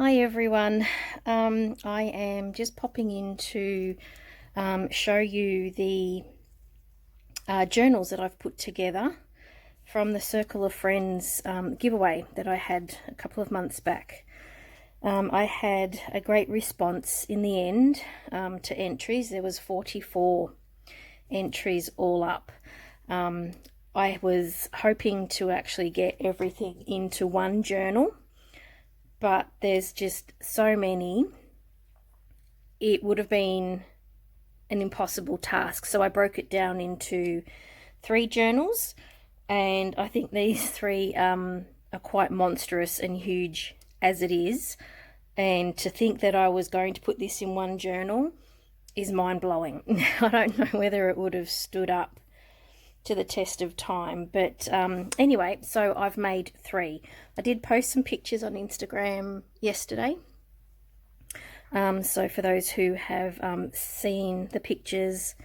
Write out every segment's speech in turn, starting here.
Hi everyone. I am just popping in to show you the journals that I've put together from the Circle of Friends giveaway that I had a couple of months back. I had a great response in the end to entries. There was 44 entries all up. I was hoping to actually get everything into one journal, but there's just so many, it would have been an impossible task. So I broke it down into 3 journals, and I think these 3 are quite monstrous and huge as it is. And to think that I was going to put this in one journal is mind-blowing. I don't know whether it would have stood up to the test of time, but anyway, so I've made 3. I did post some pictures on Instagram yesterday, so for those who have seen the pictures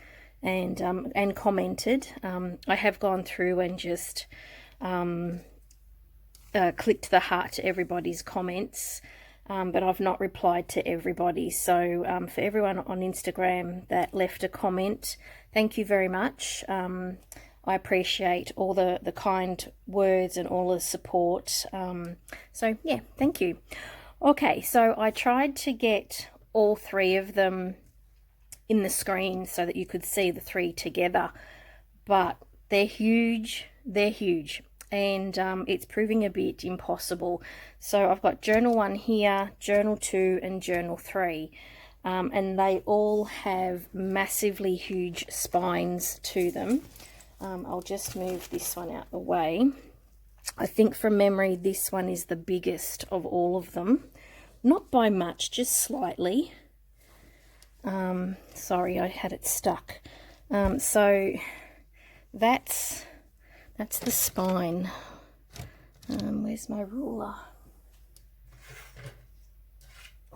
and commented, I have gone through and just clicked the heart to everybody's comments, but I've not replied to everybody. So for everyone on Instagram that left a comment, thank you very much. I appreciate all the kind words and all the support. So yeah, thank you. Okay, so I tried to get all 3 of them in the screen so that you could see the 3 together, but they're huge, and it's proving a bit impossible. So I've got journal 1 here, journal 2 and journal 3. And they all have massively huge spines to them. I'll just move this one out the way. I think from memory this one is the biggest of all of them. Not by much, just slightly. Sorry, I had it stuck. So that's the spine. Where's my ruler?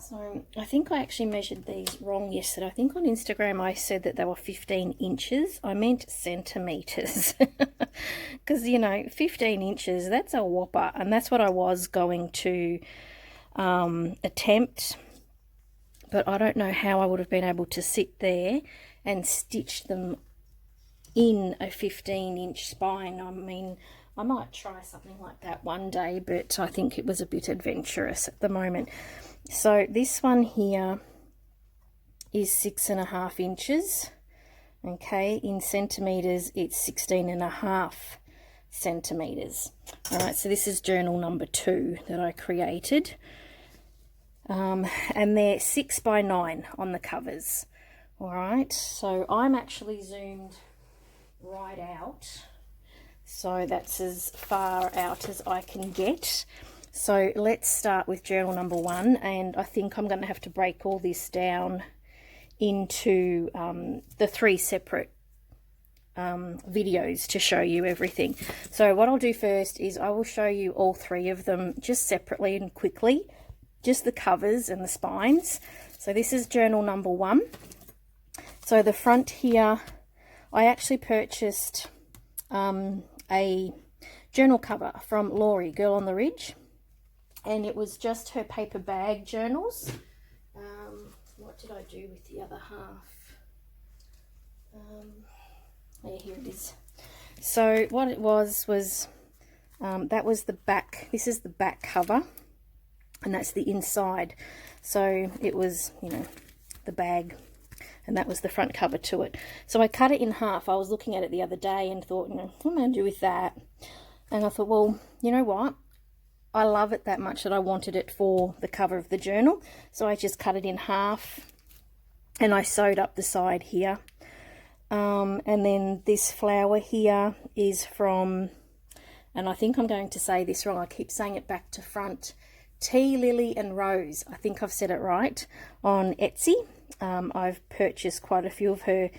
So I think I actually measured these wrong yesterday. I think on Instagram I said that they were 15 inches. I meant centimetres. Because, you know, 15 inches, that's a whopper. And that's what I was going to attempt. But I don't know how I would have been able to sit there and stitch them in a 15-inch spine. I mean, I might try something like that one day, but I think it was a bit adventurous at the moment. So this one here is 6.5 inches. Okay, in centimetres it's 16.5 centimetres. All right, so this is journal number 2 that I created. And they're 6 by 9 on the covers. All right, so I'm actually zoomed right out. So that's as far out as I can get. So let's start with journal number 1, and I think I'm going to have to break all this down into the 3 separate videos to show you everything. So what I'll do first is I will show you all 3 of them just separately and quickly, just the covers and the spines. So this is journal number 1. So the front here, I actually purchased a journal cover from Laurie, Girl on the Ridge, and it was just her paper bag journals. What did I do with the other half? Yeah, here it is. So what it was that was the back. This is the back cover, and that's the inside. So it was, you know, the bag, and that was the front cover to it. So I cut it in half. I was looking at it the other day and thought, you know, what am I going to do with that? And I thought, well, you know what? I love it that much that I wanted it for the cover of the journal. So I just cut it in half and I sewed up the side here. And then this flower here is from, and I think I'm going to say this wrong, I keep saying it back to front, Tea, Lily and Rose. I think I've said it right, on Etsy. I've purchased quite a few of her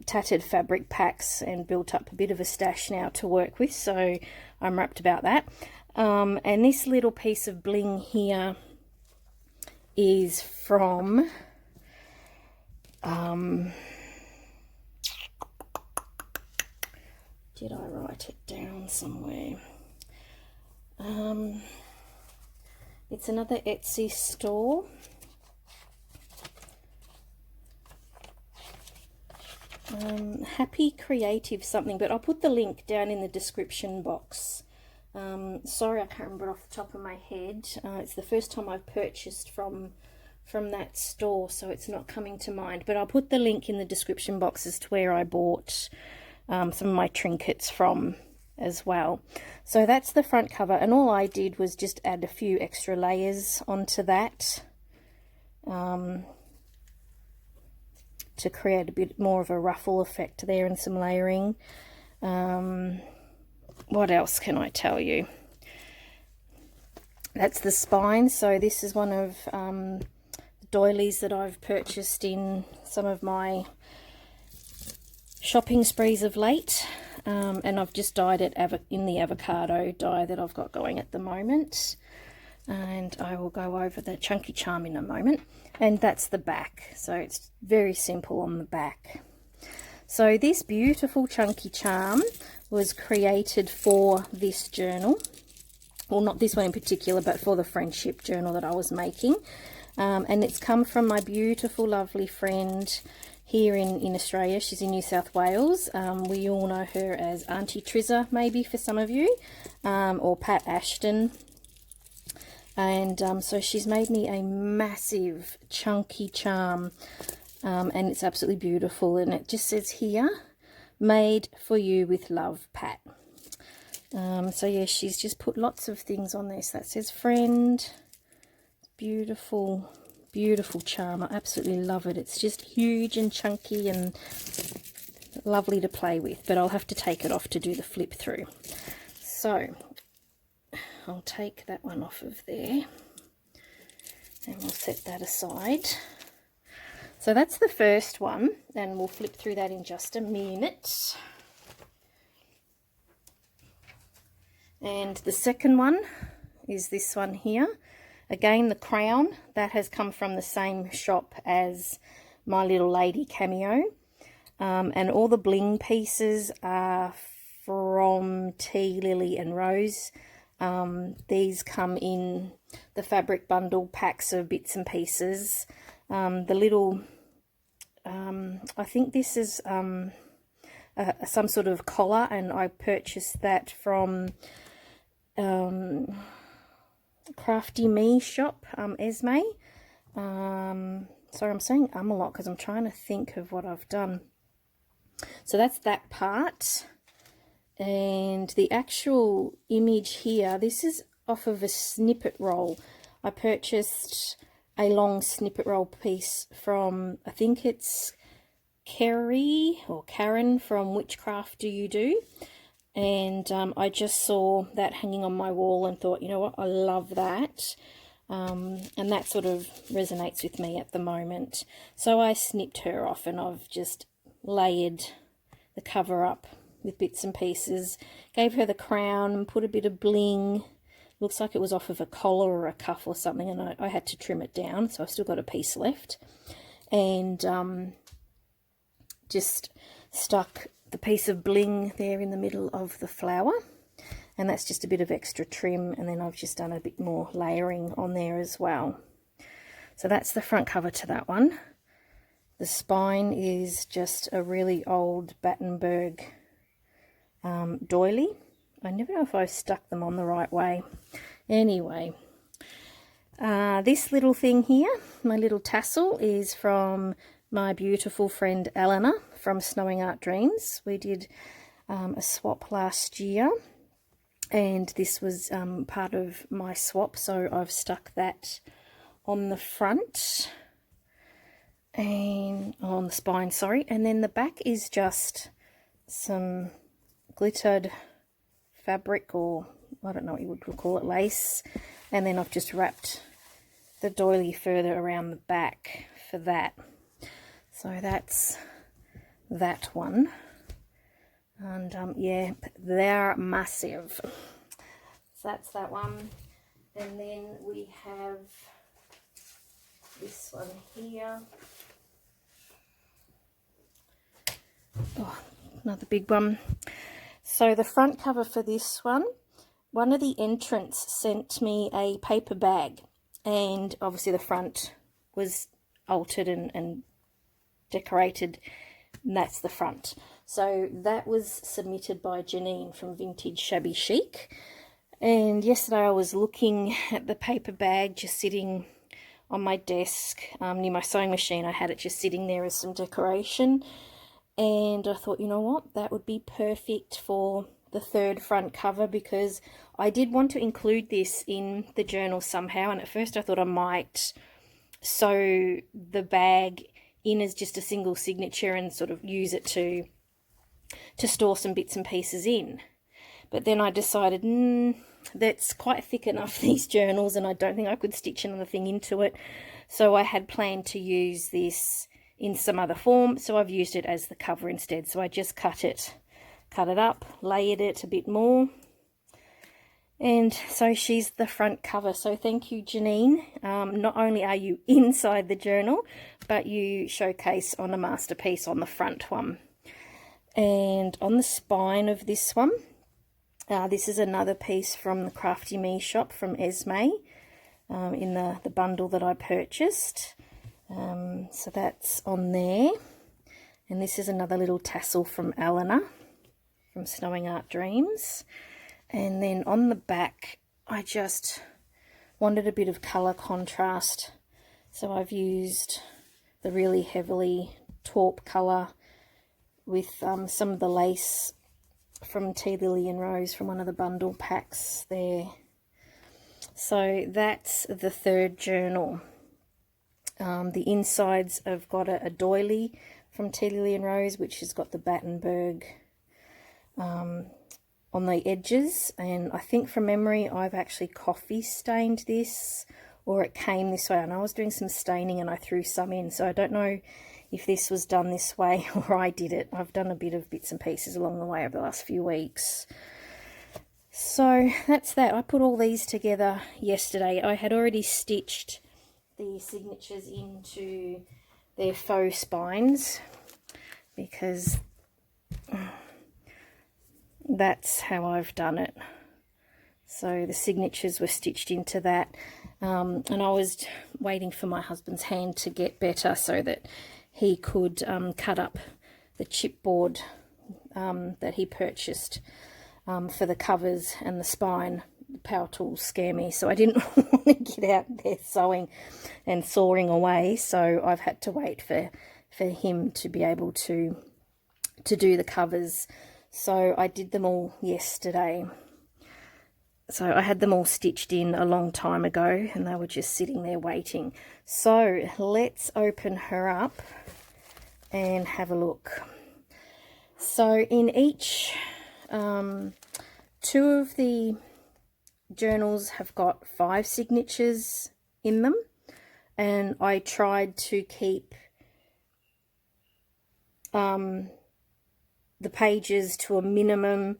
tattered fabric packs and built up a bit of a stash now to work with, so I'm rapt about that. And this little piece of bling here is from did I write it down somewhere? It's another Etsy store. Happy Creative something, but I'll put the link down in the description box. Sorry, I can't remember off the top of my head. It's the first time I've purchased from that store, so it's not coming to mind, but I'll put the link in the description box as to where I bought some of my trinkets from as well. So that's the front cover, and all I did was just add a few extra layers onto that to create a bit more of a ruffle effect there and some layering. What else can I tell you? That's the spine. So this is one of doilies that I've purchased in some of my shopping sprees of late, and I've just dyed it in the avocado dye that I've got going at the moment, and I will go over the chunky charm in a moment. And that's the back, so it's very simple on the back. So this beautiful chunky charm was created for this journal. Well, not this one in particular, but for the friendship journal that I was making. And it's come from my beautiful, lovely friend here in Australia. She's in New South Wales. We all know her as Auntie Trizza, maybe for some of you, or Pat Ashton. And so she's made me a massive chunky charm, and it's absolutely beautiful. And it just says here, made for you with love, Pat. So yeah, she's just put lots of things on there. So that says friend. Beautiful, beautiful charm. I absolutely love it. It's just huge and chunky and lovely to play with, but I'll have to take it off to do the flip through. So I'll take that one off of there and we'll set that aside. So that's the first one, and we'll flip through that in just a minute. And the second one is this one here. Again, the crown, that has come from the same shop as My Little Lady cameo. And all the bling pieces are from Tea, Lily and Rose. These come in the fabric bundle packs of bits and pieces. The little, I think this is some sort of collar, and I purchased that from Crafty Me shop, Esme. Sorry, I'm saying a lot because I'm trying to think of what I've done. So that's that part. And the actual image here, this is off of a snippet roll. I purchased a long snippet roll piece from, I think it's Kerry or Karen from Witchcraft Do You Do. And I just saw that hanging on my wall and thought, you know what, I love that. And that sort of resonates with me at the moment. So I snipped her off, and I've just layered the cover up with bits and pieces. Gave her the crown and put a bit of bling. Looks like it was off of a collar or a cuff or something, and I had to trim it down, so I've still got a piece left. And just stuck the piece of bling there in the middle of the flower, and that's just a bit of extra trim, and then I've just done a bit more layering on there as well. So that's the front cover to that one. The spine is just a really old Battenberg doily. I never know if I've stuck them on the right way. Anyway, this little thing here, my little tassel, is from my beautiful friend Elena from Snowing Art Dreams. We did a swap last year, and this was part of my swap, so I've stuck that on the front and on the spine, sorry. And then the back is just some glittered fabric, or I don't know what you would call it, lace, and then I've just wrapped the doily further around the back for that. So that's that one, and yeah, they're massive. So that's that one. And then we have this one here. Oh, another big one. So the front cover for this one one of the entrants sent me a paper bag, and obviously the front was altered and decorated, and that's the front. So that was submitted by Janine from Vintage Shabby Chic. And yesterday I was looking at the paper bag just sitting on my desk near my sewing machine. I had it just sitting there as some decoration, and I thought, you know what, that would be perfect for the third front cover, because I did want to include this in the journal somehow. And at first I thought I might sew the bag in as just a single signature and sort of use it to store some bits and pieces in. But then I decided, that's quite thick enough, these journals, and I don't think I could stitch another thing into it. So I had planned to use this in some other form, so I've used it as the cover instead. So I just cut it up, layered it a bit more, and so she's the front cover. So thank you, Janine. Not only are you inside the journal, but you showcase on a masterpiece on the front one. And on the spine of this one, this is another piece from the Crafty Me shop from Esme, in the bundle that I purchased. So that's on there. And this is another little tassel from Elena from SnowingArtDreams. And then on the back, I just wanted a bit of colour contrast. So I've used the really heavily taupe colour with some of the lace from Tea Lily and Rose from one of the bundle packs there. So that's the third journal. The insides have got a doily from Tea Lily and Rose, which has got the Battenberg on the edges, and I think from memory I've actually coffee stained this, or it came this way, and I was doing some staining and I threw some in, so I don't know if this was done this way or I did it. I've done a bit of bits and pieces along the way over the last few weeks. So that's that. I put all these together yesterday. I had already stitched the signatures into their faux spines, because that's how I've done it. So the signatures were stitched into that, and I was waiting for my husband's hand to get better so that he could cut up the chipboard that he purchased for the covers and the spine. The power tools scare me, so I didn't want to get out there sewing and sawing away, so I've had to wait for him to be able to do the covers. So I did them all yesterday. So I had them all stitched in a long time ago, and they were just sitting there waiting. So let's open her up and have a look. So in each, two of the journals have got 5 signatures in them, and I tried to keep the pages to a minimum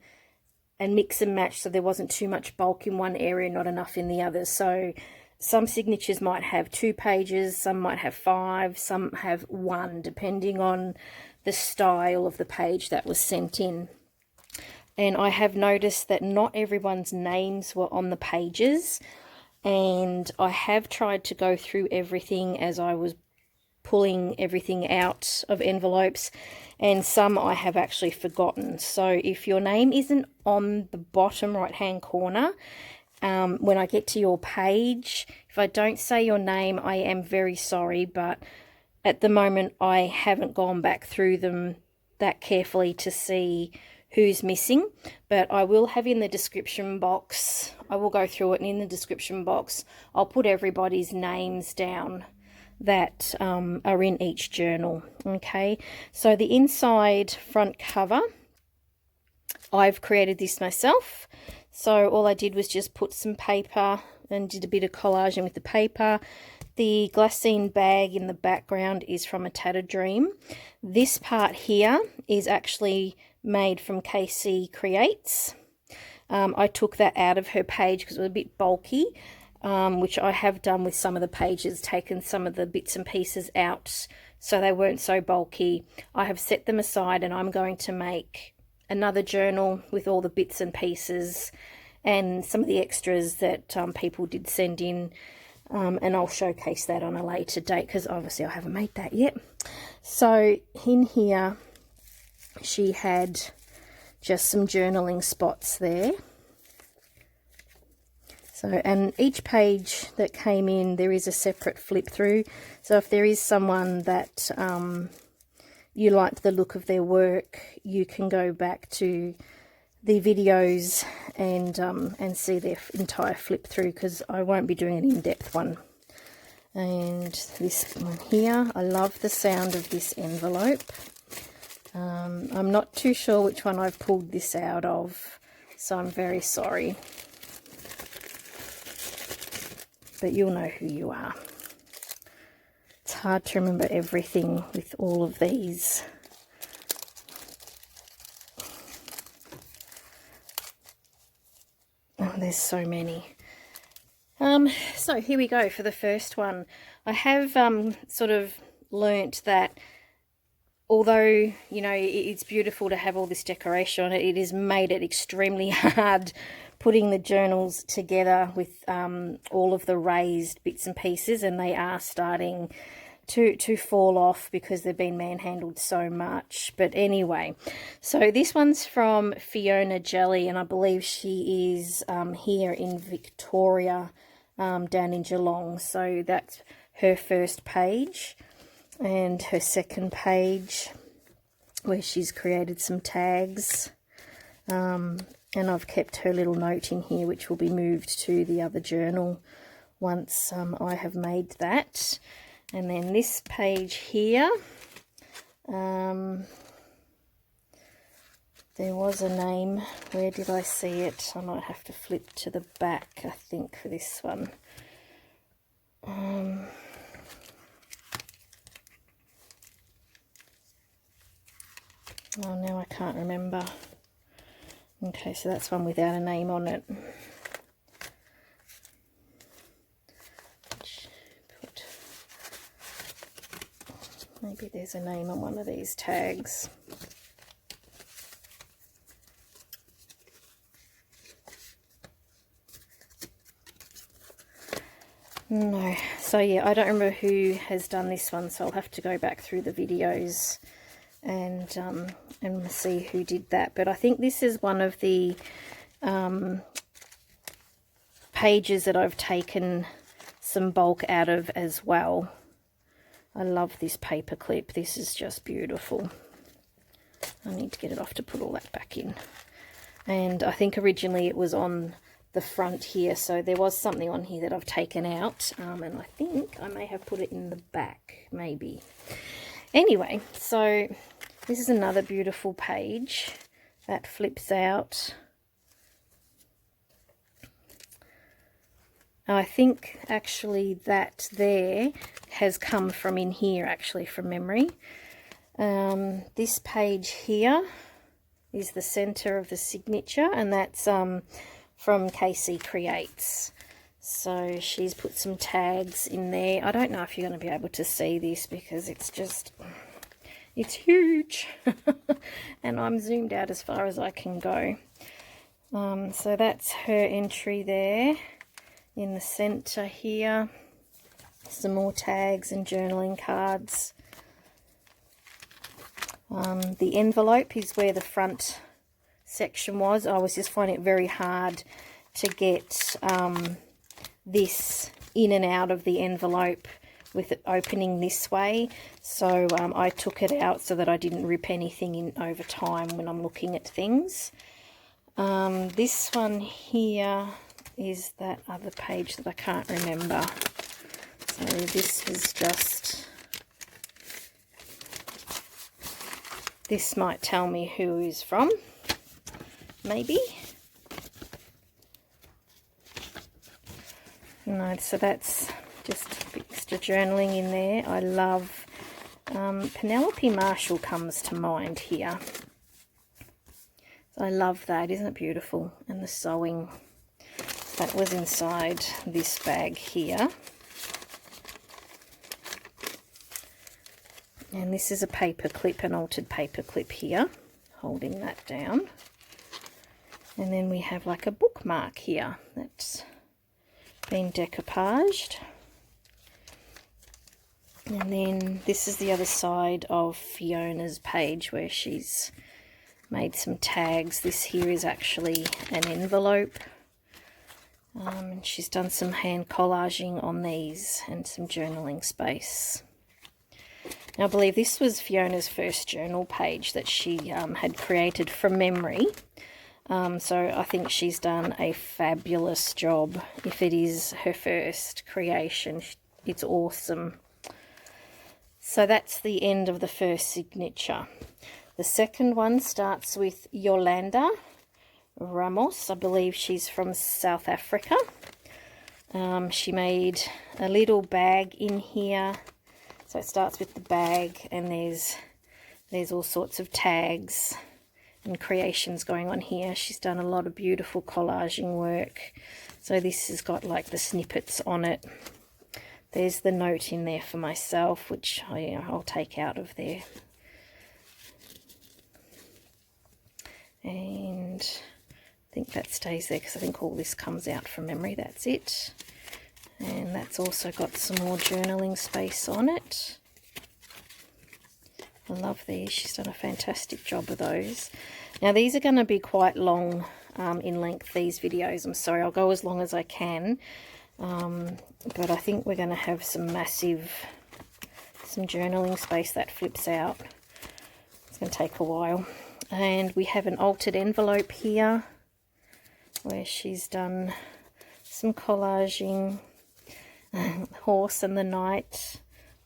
and mix and match, so there wasn't too much bulk in one area, not enough in the others. So some signatures might have 2 pages, some might have 5, some have 1, depending on the style of the page that was sent in. And I have noticed that not everyone's names were on the pages, and I have tried to go through everything as I was pulling everything out of envelopes, and some I have actually forgotten. So if your name isn't on the bottom right hand corner, when I get to your page, if I don't say your name, I am very sorry, but at the moment I haven't gone back through them that carefully to see who's missing, but I will have in the description box, I will go through it, and in the description box I'll put everybody's names down that are in each journal. Okay, so the inside front cover, I've created this myself. So all I did was just put some paper and did a bit of collaging with the paper. The glassine bag in the background is from A Tattered Dream. This part here is actually made from Kerry Creations. I took that out of her page because it was a bit bulky, which I have done with some of the pages, taken some of the bits and pieces out so they weren't so bulky. I have set them aside, and I'm going to make another journal with all the bits and pieces and some of the extras that people did send in, and I'll showcase that on a later date because obviously I haven't made that yet. So in here she had just some journaling spots there. So, and each page that came in, there is a separate flip through. So if there is someone that you like the look of their work, you can go back to the videos and see their entire flip through, because I won't be doing an in-depth one. And this one here, I love the sound of this envelope. I'm not too sure which one I've pulled this out of, so I'm very sorry. But you'll know who you are. It's hard to remember everything with all of these. Oh, there's so many. So here we go for the first one. I have sort of learnt that although, you know, it's beautiful to have all this decoration on it, it has made it extremely hard putting the journals together with all of the raised bits and pieces, and they are starting to fall off because they've been manhandled so much. But anyway, so this one's from Fiona Jellie, and I believe she is here in Victoria, down in Geelong. So that's her first page, and her second page where she's created some tags. And I've kept her little note in here, which will be moved to the other journal once I have made that. And then this page here, there was a name. Where did I see it? I might have to flip to the back, I think, for this one. Oh, now I can't remember. Okay, so that's one without a name on it. Maybe there's a name on one of these tags. No. So yeah, I don't remember who has done this one, so I'll have to go back through the videos and see who did that. But I think this is one of the pages that I've taken some bulk out of as well. I love this paper clip. This is just beautiful. I need to get it off to put all that back in. And I think originally it was on the front here, so there was something on here that I've taken out, and I think I may have put it in the back, maybe. Anyway, so this is another beautiful page that flips out. I think actually that there has come from in here, actually, from memory. This page here is the center of the signature, and that's from Roxy Creations. So she's put some tags in there. I don't know if you're going to be able to see this because it's just, it's huge. And I'm zoomed out as far as I can go. So that's her entry there in the center here. Some more tags and journaling cards. The envelope is where the front section was. I was just finding it very hard to get this in and out of the envelope with it opening this way, so I took it out so that I didn't rip anything in over time when I'm looking at things. This one here is that other page that I can't remember, so this is just, this might tell me who is from, maybe. No, so that's just extra journaling in there. I love Penelope Marshall comes to mind here. I love that, isn't it beautiful? And the sewing that was inside this bag here. And this is a paper clip, an altered paper clip here, holding that down. And then we have like a bookmark here that's been decoupaged. And then this is the other side of Fiona's page where she's made some tags. This here is actually an envelope. And she's done some hand collaging on these and some journaling space. Now I believe this was Fiona's first journal page that she had created from memory. So I think she's done a fabulous job. If it is her first creation, it's awesome. So that's the end of the first signature. The second one starts with Yolanda Ramos. I believe she's from South Africa. She made a little bag in here. So it starts with the bag, and there's all sorts of tags and creations going on here. She's done a lot of beautiful collaging work. So this has got like the snippets on it. There's the note in there for myself, which I'll take out of there. And I think that stays there because I think all this comes out from memory. That's it. And that's also got some more journaling space on it. I love these. She's done a fantastic job of those. Now these are going to be quite long in length, these videos. I'm sorry, I'll go as long as I can. But I think we're going to have some journaling space that flips out. It's going to take a while. And we have an altered envelope here where she's done some collaging. Horse and the knight.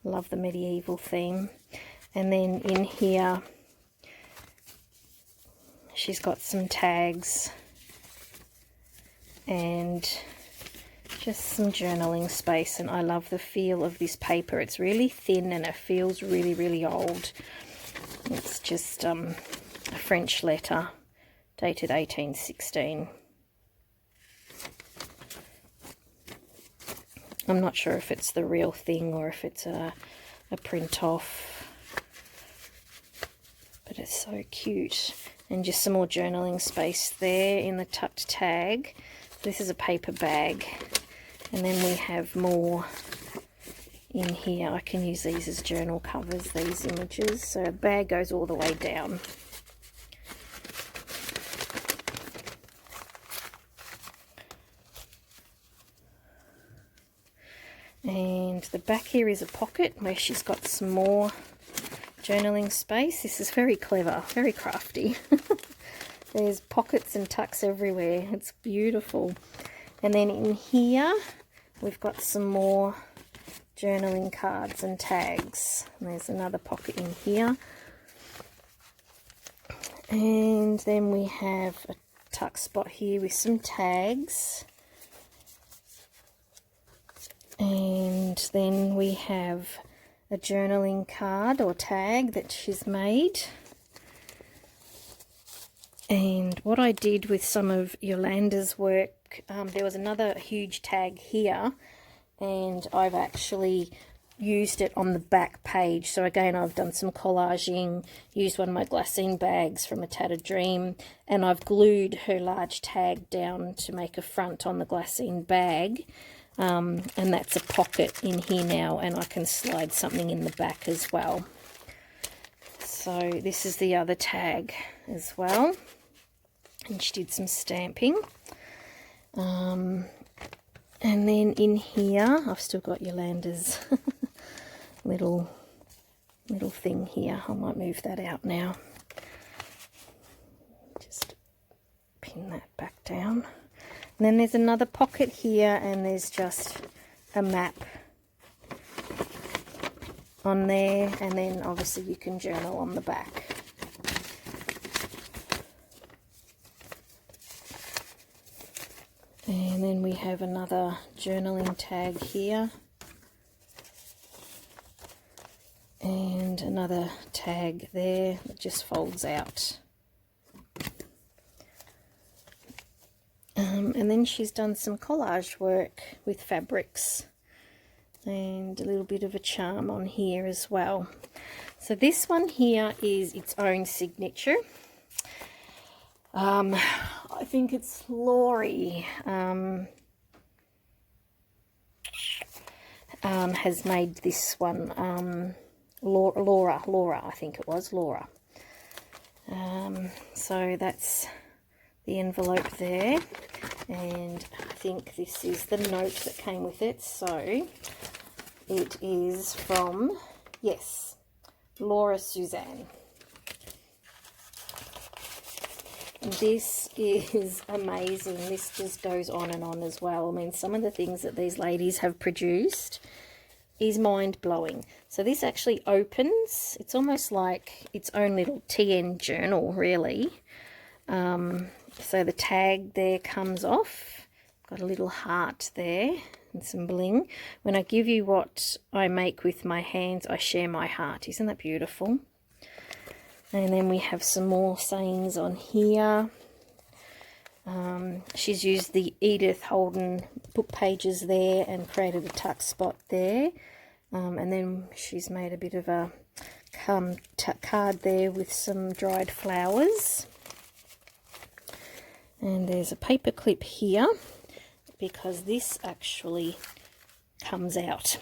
Love the medieval theme. And then in here she's got some tags and just some journaling space. And I love the feel of this paper. It's really thin and it feels really, really old. It's just a French letter dated 1816. I'm not sure if it's the real thing or if it's a print off, but it's so cute. And just some more journaling space there in the tucked tag. This is a paper bag, and then we have more in here. I can use these as journal covers, these images. So a bag goes all the way down. And the back here is a pocket where she's got some more journaling space. This is very clever, very crafty. There's pockets and tucks everywhere. It's beautiful. And then in here, we've got some more journaling cards and tags. And there's another pocket in here. And then we have a tuck spot here with some tags. And then we have a journaling card or tag that she's made. And what I did with some of Yolanda's work, there was another huge tag here, and I've actually used it on the back page. So again, I've done some collaging, used one of my glassine bags from A Tattered Dream, and I've glued her large tag down to make a front on the glassine bag. And that's a pocket in here now, and I can slide something in the back as well. So this is the other tag as well, and she did some stamping. And then in here I've still got Yolanda's little thing here. I might move that out now. Just pin that back down. And then there's another pocket here, and there's just a map on there, and then obviously you can journal on the back. And then we have another journaling tag here, and another tag there that just folds out. And then she's done some collage work with fabrics and a little bit of a charm on here as well. So this one here is its own signature. I think it's Laurie, has made this one. Laura, I think it was Laura. So that's the envelope there, and I think this is the note that came with it. So it is from, yes, Laura Suzanne. This is amazing. This just goes on and on as well. I mean, some of the things that these ladies have produced is mind-blowing. So this actually opens. It's almost like its own little TN journal, really. So the tag there comes off. Got a little heart there and some bling. When I give you what I make with my hands, I share my heart. Isn't that beautiful? And then we have some more sayings on here. She's used the Edith Holden book pages there and created a tuck spot there. And then she's made a bit of a card there with some dried flowers. And there's a paper clip here because this actually comes out.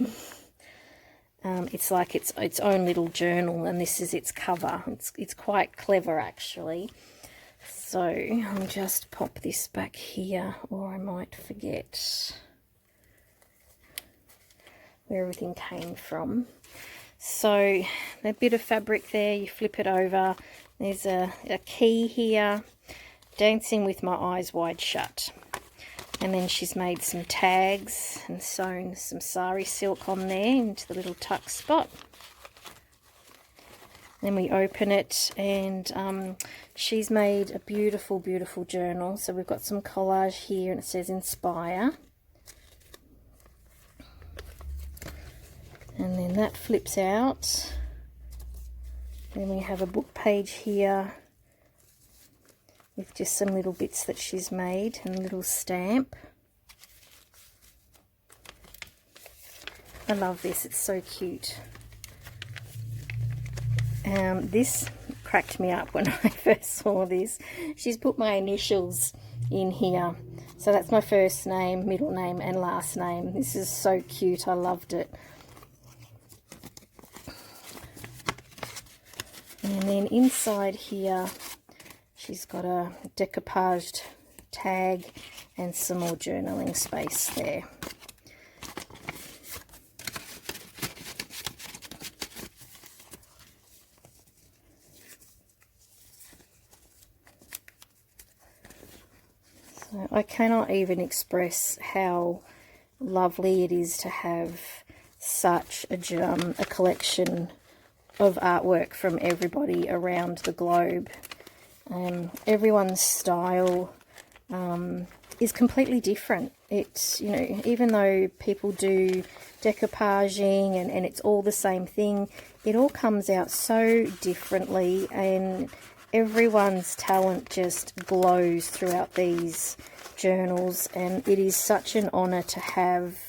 It's like its own little journal, and this is its cover. It's quite clever, actually. So I'll just pop this back here, or I might forget where everything came from. So a bit of fabric there, you flip it over. There's a key here, dancing with my eyes wide shut. And then she's made some tags and sewn some sari silk on there into the little tuck spot. Then we open it, and she's made a beautiful, beautiful journal. So we've got some collage here, and it says Inspire. And then that flips out. Then we have a book page here with just some little bits that she's made and a little stamp. I love this, it's so cute. This cracked me up when I first saw this. She's put my initials in here. So that's my first name, middle name and last name. This is so cute, I loved it. And then inside here, she's got a decoupaged tag and some more journaling space there. So I cannot even express how lovely it is to have such a collection of artwork from everybody around the globe. Everyone's style is completely different. It's, you know, even though people do decoupaging and it's all the same thing, it all comes out so differently, and everyone's talent just glows throughout these journals, and it is such an honor to have,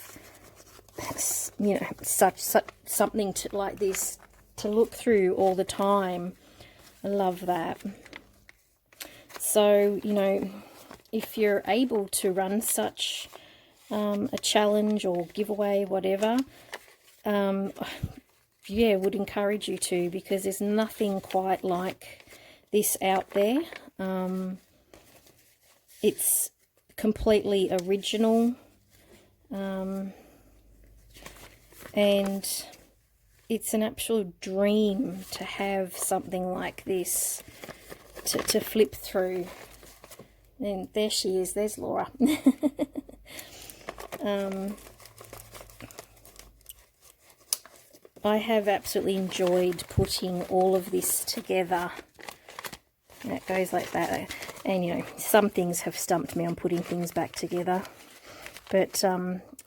you know, such something like this to look through all the time. I love that. So, you know, if you're able to run such a challenge or giveaway, whatever, yeah, would encourage you to, because there's nothing quite like this out there. It's completely original, and it's an absolute dream to have something like this to flip through. And there she is, there's Laura. I have absolutely enjoyed putting all of this together. And it goes like that. And, you know, some things have stumped me on putting things back together. But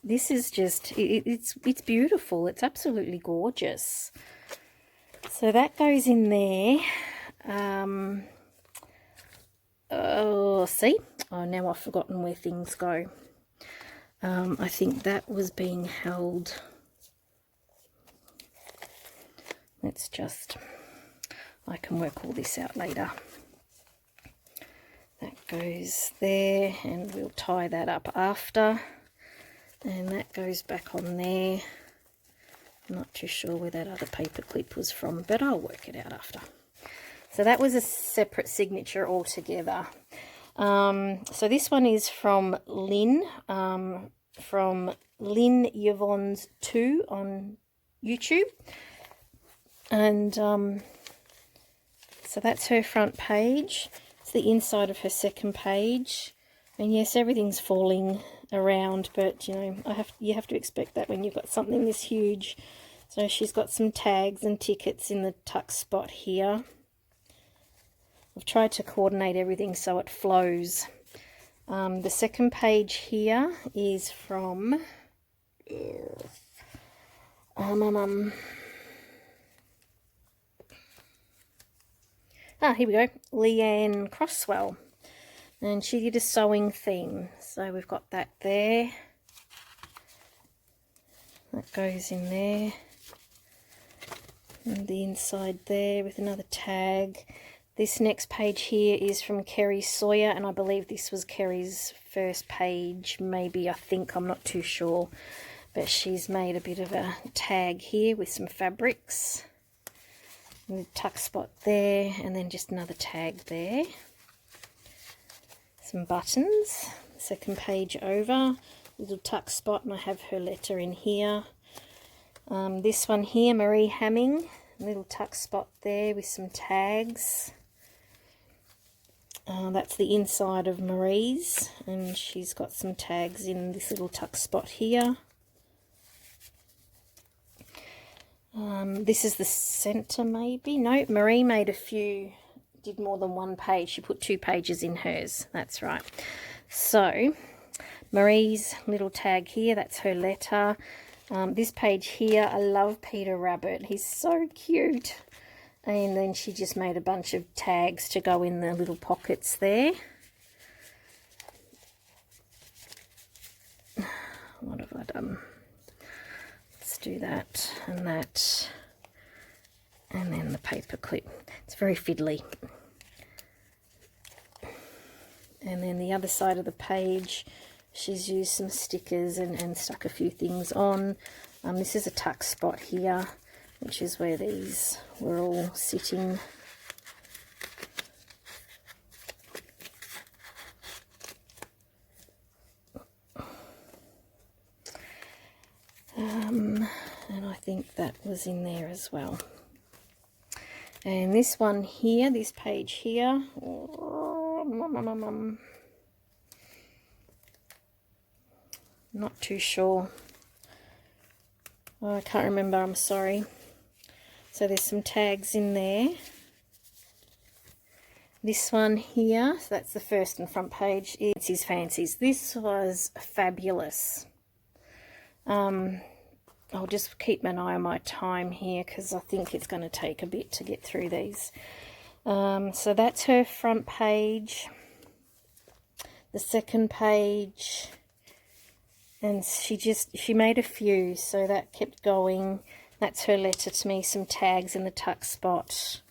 this is just, it's beautiful. It's absolutely gorgeous. So that goes in there. See? Oh, now I've forgotten where things go. I think that was being held. Let's just, I can work all this out later. That goes there, and we'll tie that up after. And that goes back on there. I'm not too sure where that other paper clip was from, but I'll work it out after. So that was a separate signature altogether. So this one is from Lynn, from Lynnyvonnestwo on YouTube. And so that's her front page. It's the inside of her second page. And yes, everything's falling around, but you know, you have to expect that when you've got something this huge. So she's got some tags and tickets in the tuck spot here. I've tried to coordinate everything so it flows. The second page here is from here we go, Leanne Crosswell, and she did a sewing theme, so we've got that there. That goes in there, and the inside there with another tag. This next page here is from Kerry Sawyer, and I believe this was Kerry's first page, maybe, I think, I'm not too sure. But she's made a bit of a tag here with some fabrics. And the tuck spot there, and then just another tag there. Some buttons, second page over, little tuck spot, and I have her letter in here. This one here, Maree Hamming, little tuck spot there with some tags. That's the inside of Maree's, and she's got some tags in this little tuck spot here. This is the center, maybe. No, Maree made a few, did more than one page. She put 2 pages in hers. That's right. So Maree's little tag here, that's her letter. This page here, I love Peter Rabbit. He's so cute. And then she just made a bunch of tags to go in the little pockets there. What have I done? Let's do that and that. And then the paper clip. It's very fiddly. And then the other side of the page, she's used some stickers and stuck a few things on. This is a tuck spot here, which is where these were all sitting. And I think that was in there as well. And this one here, this page here, not too sure. Oh, I can't remember, I'm sorry. So there's some tags in there. This one here, so that's the first and front page, it's his Fancies. This was fabulous. I'll just keep an eye on my time here because I think it's going to take a bit to get through these. So that's her front page. The second page, and she made a few, so that kept going. That's her letter to me, some tags in the tuck spot.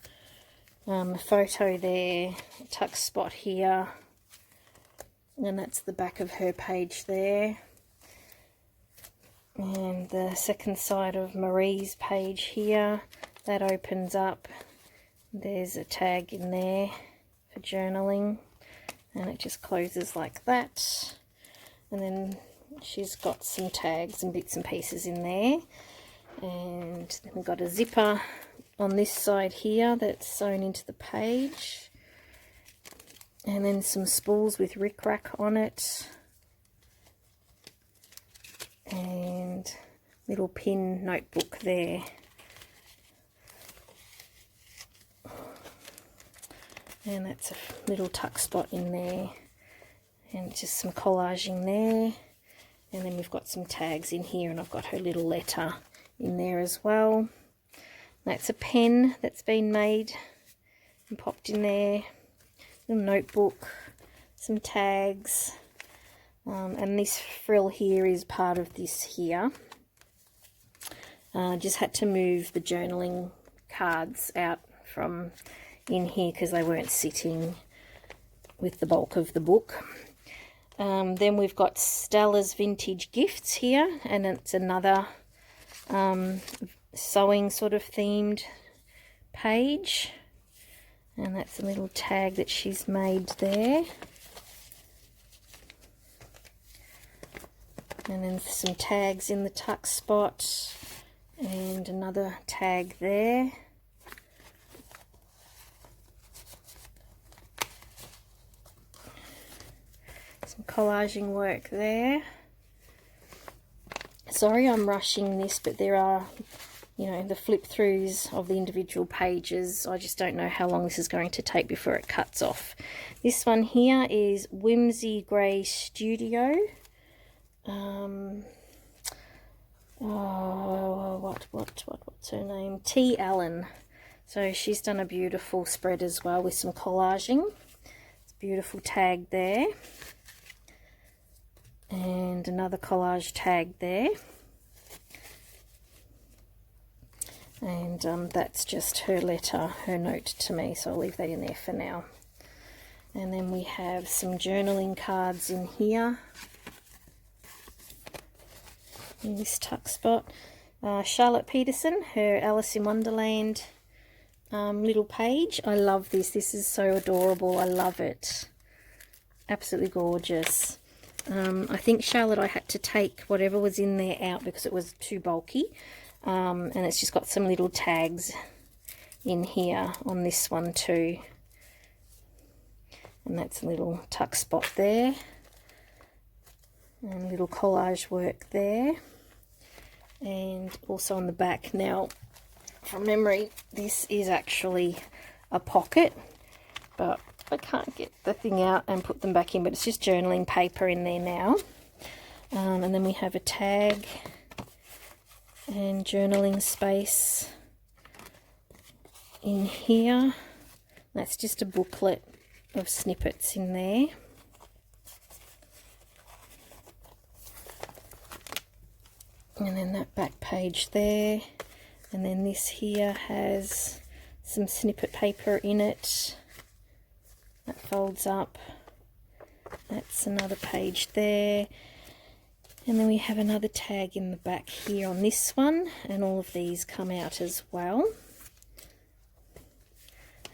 A photo there, tuck spot here, and that's the back of her page there. And the second side of Maree's page here, that opens up. There's a tag in there for journaling, and it just closes like that. And then she's got some tags and bits and pieces in there. And then we've got a zipper on this side here that's sewn into the page. And then some spools with rickrack on it. And little pin notebook there. And that's a little tuck spot in there. And just some collaging there. And then we've got some tags in here, and I've got her little letter in there as well. That's a pen that's been made and popped in there. Little notebook, some tags. And this frill here is part of this here. Just had to move the journaling cards out from in here because they weren't sitting. with the bulk of the book. Then we've got Stella's Vintage Gifts here, and it's another sewing sort of themed page, and that's a little tag that she's made there. And then some tags in the tuck spot, and another tag there. Some collaging work there. Sorry I'm rushing this, but there are, you know, the flip throughs of the individual pages. I just don't know how long this is going to take before it cuts off. This one here is Whimsy Grey Studio. What's her name? T. Allen. So she's done a beautiful spread as well with some collaging. It's a beautiful tag there. And another collage tag there. And that's just her letter, her note to me, so I'll leave that in there for now. And then we have some journaling cards in here, in this tuck spot. Charlotte Peterson, her Alice in Wonderland little page. I love this. This is so adorable. I love it. Absolutely gorgeous. I think, Charlotte, I had to take whatever was in there out because it was too bulky. And it's just got some little tags in here on this one too. And that's a little tuck spot there. And little collage work there. And also on the back. Now, from memory, this is actually a pocket, but I can't get the thing out and put them back in, but it's just journaling paper in there now. And then we have a tag and journaling space in here. That's just a booklet of snippets in there. And then that back page there. And then this here has some snippet paper in it. That folds up. That's another page there. And then we have another tag in the back here on this one. And all of these come out as well.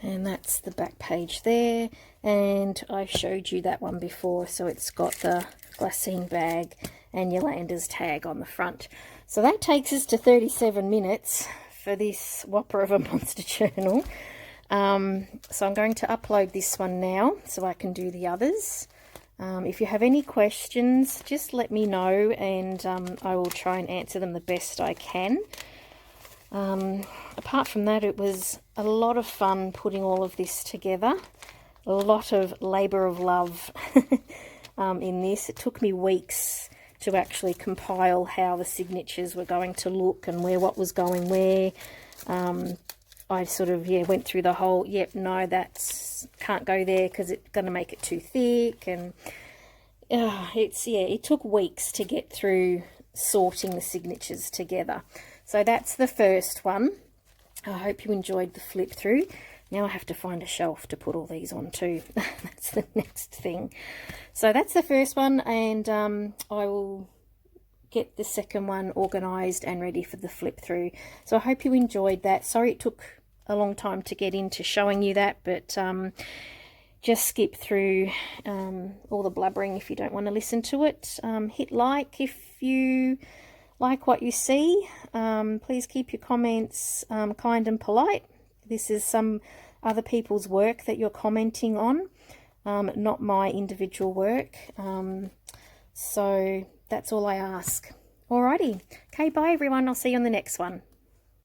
And that's the back page there. And I showed you that one before. So it's got the glassine bag and Yolanda's tag on the front. So that takes us to 37 minutes for this whopper of a monster journal. So I'm going to upload this one now so I can do the others. If you have any questions, just let me know, and I will try and answer them the best I can. Apart from that, it was a lot of fun putting all of this together. A lot of labour of love in this. It took me weeks to actually compile how the signatures were going to look and where what was going where. I sort of, went through the whole, no, that's can't go there because it's going to make it too thick. And it took weeks to get through sorting the signatures together. So that's the first one. I hope you enjoyed the flip through. Now I have to find a shelf to put all these on too. That's the next thing. So that's the first one, and I will get the second one organised and ready for the flip through. So I hope you enjoyed that. Sorry it took a long time to get into showing you that, but just skip through all the blubbering if you don't want to listen to it. Hit like if you like what you see. Please keep your comments kind and polite. This is some other people's work that you're commenting on, not my individual work. So that's all I ask. Alrighty. Okay, bye everyone. I'll see you on the next one.